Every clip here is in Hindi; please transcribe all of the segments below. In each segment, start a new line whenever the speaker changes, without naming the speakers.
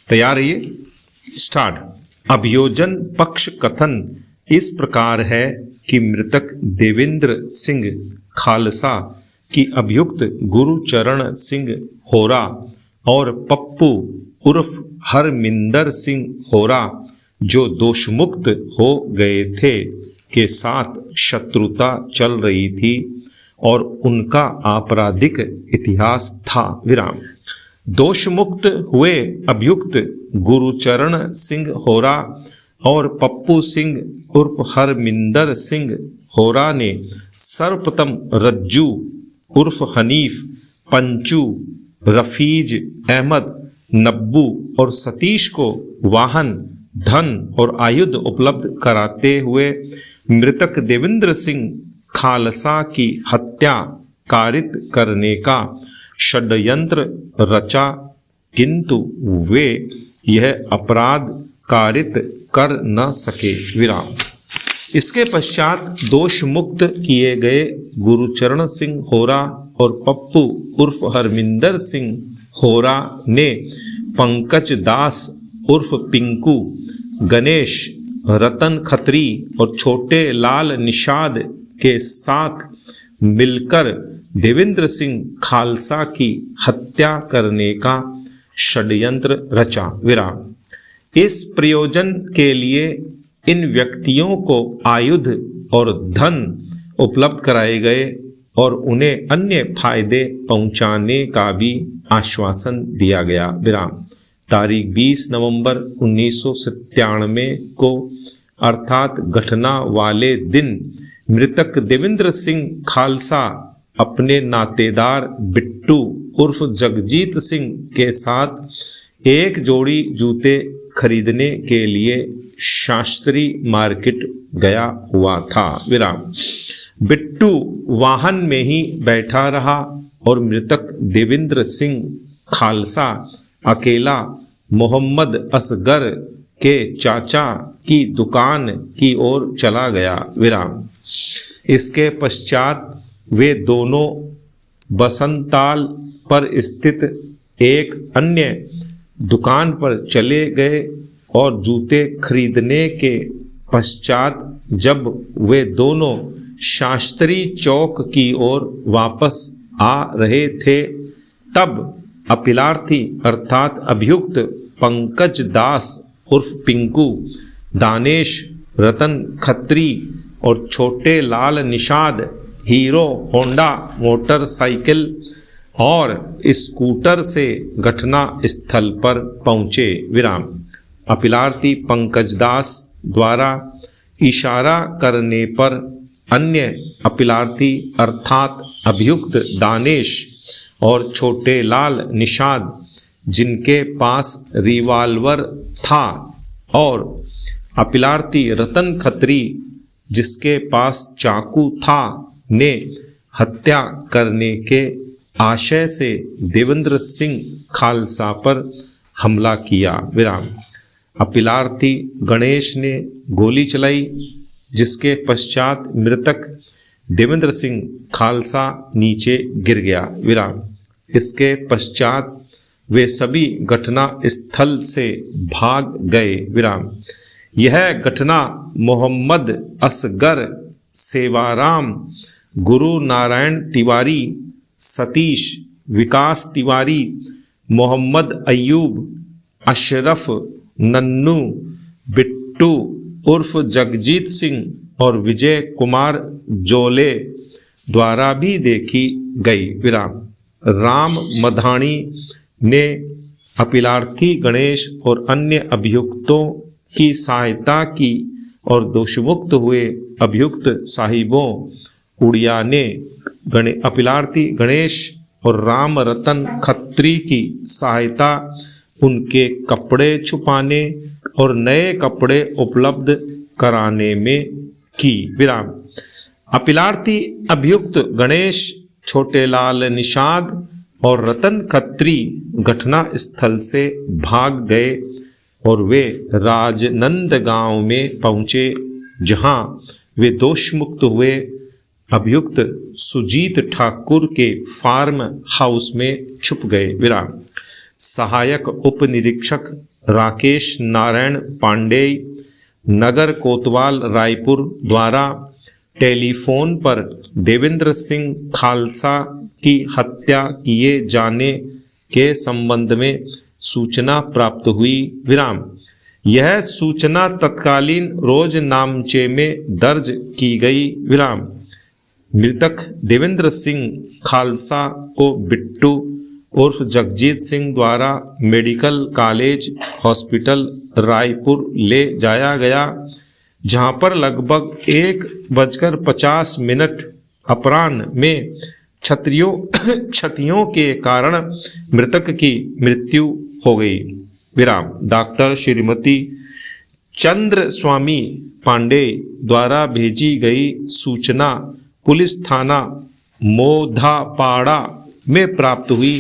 तैयार रहिए, स्टार्ट। अभियोजन पक्ष कथन इस प्रकार है कि मृतक देवेंद्र सिंह खालसा की अभियुक्त गुरुचरण सिंह होरा और पप्पू उर्फ हरमिंदर सिंह होरा जो दोषमुक्त हो गए थे के साथ शत्रुता चल रही थी और उनका आपराधिक इतिहास था। विराम। दोषमुक्त हुए अभियुक्त गुरुचरण सिंह होरा और पप्पू सिंह उर्फ हरमिंदर सिंह होरा ने सर्वप्रथम रज्जू उर्फ हनीफ, पंचू, रफीज अहमद, नब्बू और सतीश को वाहन, धन और आयुध उपलब्ध कराते हुए मृतक देवेंद्र सिंह खालसा की हत्या कारित करने का षड्यंत्र रचा, किंतु वे यह अपराध कारित कर न सके। विराम। इसके पश्चात दोष मुक्त किए गए गुरुचरण सिंह होरा और पप्पू उर्फ हरमिंदर सिंह होरा ने पंकज दास उर्फ पिंकू, गणेश, रतन खत्री और छोटे लाल निषाद के साथ मिलकर देवेंद्र सिंह खालसा की हत्या करने का षड्यंत्र रचा। विराम। इस प्रयोजन के लिए इन व्यक्तियों को आयुध और धन उपलब्ध कराए गए और उन्हें अन्य फायदे पहुंचाने का भी आश्वासन दिया गया। विराम। तारीख 20 नवंबर 1997 को अर्थात घटना वाले दिन मृतक देवेंद्र सिंह खालसा अपने नातेदार बिट्टू उर्फ जगजीत सिंह के साथ एक जोड़ी जूते खरीदने के लिए शास्त्री मार्केट गया हुआ था। विराम। बिट्टू वाहन में ही बैठा रहा और मृतक देवेंद्र सिंह खालसा अकेला मोहम्मद असगर के चाचा की दुकान की ओर चला गया। विराम। इसके पश्चात वे दोनों बसंताल पर स्थित एक अन्य दुकान पर चले गए और जूते खरीदने के पश्चात जब वे दोनों शास्त्री चौक की ओर वापस आ रहे थे तब अपीलार्थी अर्थात अभियुक्त पंकज दास उर्फ पिंकू, दानेश, रतन खत्री और छोटे लाल निषाद हीरो होंडा मोटरसाइकिल और स्कूटर से घटना स्थल पर पहुंचे। विराम। अपीलार्थी पंकज दास द्वारा इशारा करने पर अन्य अपीलार्थी अर्थात अभियुक्त दानेश और छोटे लाल निषाद जिनके पास रिवाल्वर था और अपीलार्थी रतन खत्री जिसके पास चाकू था ने हत्या करने के आशय से देवेंद्र सिंह खालसा पर हमला किया। विराम। अपीलार्थी गणेश ने गोली चलाई जिसके पश्चात मृतक देवेंद्र सिंह खालसा नीचे गिर गया। विराम। इसके पश्चात वे सभी घटना स्थल से भाग गए। विराम। यह घटना मोहम्मद असगर, सेवाराम, गुरु नारायण तिवारी, सतीश, विकास तिवारी, मोहम्मद अयूब, अशरफ, नन्नू, बिट्टू उर्फ जगजीत सिंह और विजय कुमार जोले द्वारा भी देखी गई। विराम। राम मधानी ने अपीलार्थी गणेश और अन्य अभियुक्तों की सहायता की और दोषमुक्त हुए अभियुक्त साहिबों उड़िया ने अपीलार्थी गणेश और राम रतन खत्री की सहायता उनके कपड़े छुपाने और नए कपड़े उपलब्ध कराने में की। विराम। अपीलार्थी अभियुक्त गणेश, छोटे लाल निषाद और रतन खत्री घटना स्थल से भाग गए और वे राजनंद गांव में पहुंचे जहां वे दोषमुक्त हुए अभियुक्त सुजीत ठाकुर के फार्म हाउस में छुप गए। विराम। सहायक उप निरीक्षक राकेश नारायण पांडेय, नगर कोतवाल रायपुर द्वारा टेलीफोन पर देवेंद्र सिंह खालसा की हत्या किए जाने के संबंध में सूचना प्राप्त हुई। विराम। यह सूचना तत्कालीन रोजनामचे में दर्ज की गई। विराम। मृतक देवेंद्र सिंह खालसा को बिट्टू उर्फ जगजीत सिंह द्वारा मेडिकल कॉलेज हॉस्पिटल रायपुर ले जाया गया, जहां पर लगभग 1:50 अपराह्न में क्षतियों के कारण मृतक की मृत्यु हो गई। विराम। डॉक्टर श्रीमती चंद्र स्वामी पांडे द्वारा भेजी गई सूचना पुलिस थाना मोधापाड़ा में प्राप्त हुई,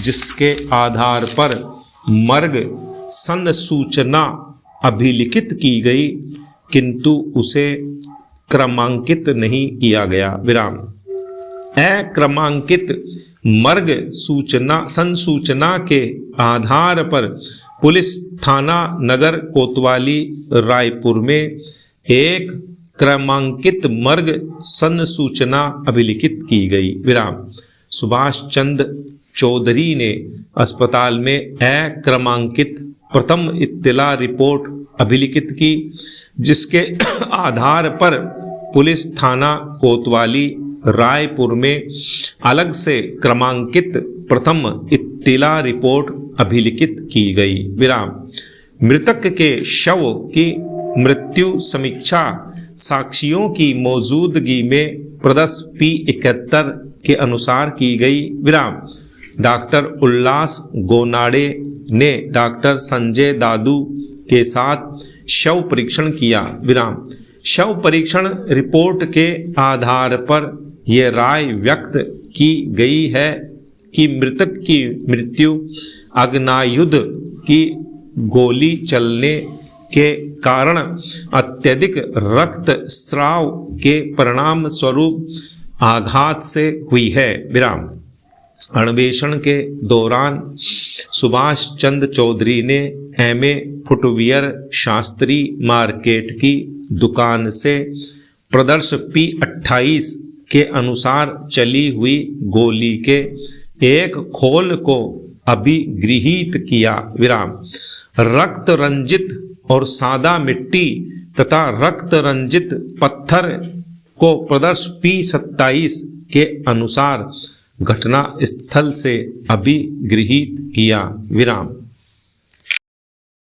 जिसके आधार पर मर्ग संसूचना अभिलिखित की गई, किंतु उसे क्रमांकित नहीं किया गया। विराम। अक्रमांकित मर्ग संसूचना के आधार पर पुलिस थाना नगर कोतवाली रायपुर में एक क्रमांकित मर्ग संसूचना अभिलिखित की गई। विराम। सुभाष चंद्र चौधरी ने अस्पताल में अक्रमांकित प्रथम इत्तला रिपोर्ट अभिलिखित की, जिसके आधार पर पुलिस थाना कोतवाली रायपुर में अलग से क्रमांकित प्रथम इत्तला रिपोर्ट अभिलिखित की गई। विराम। मृतक के शव की मृत्यु समीक्षा साक्ष्यों की मौजूदगी में प्रदर्श P71 के अनुसार की गई। विराम। डॉक्टर उल्लास गोनाडे ने डॉक्टर संजय दादू के साथ शव परीक्षण किया। विराम। शव परीक्षण रिपोर्ट के आधार पर यह राय व्यक्त की गई है कि मृतक की मृत्यु आग्नेयायुध की गोली चलने के कारण अत्यधिक रक्तस्राव के परिणाम स्वरूप आघात से हुई है। विराम। अन्वेषण के दौरान सुभाष चंद्र चौधरी ने MA फुटवियर शास्त्री मार्केट की दुकान से प्रदर्श P28 के अनुसार चली हुई गोली के एक खोल को अभिगृहीत किया। विराम। रक्त रंजित और सादा मिट्टी तथा रक्त रंजित पत्थर को प्रदर्श P27 के अनुसार घटना स्थल से अभिगृहीत किया। विराम।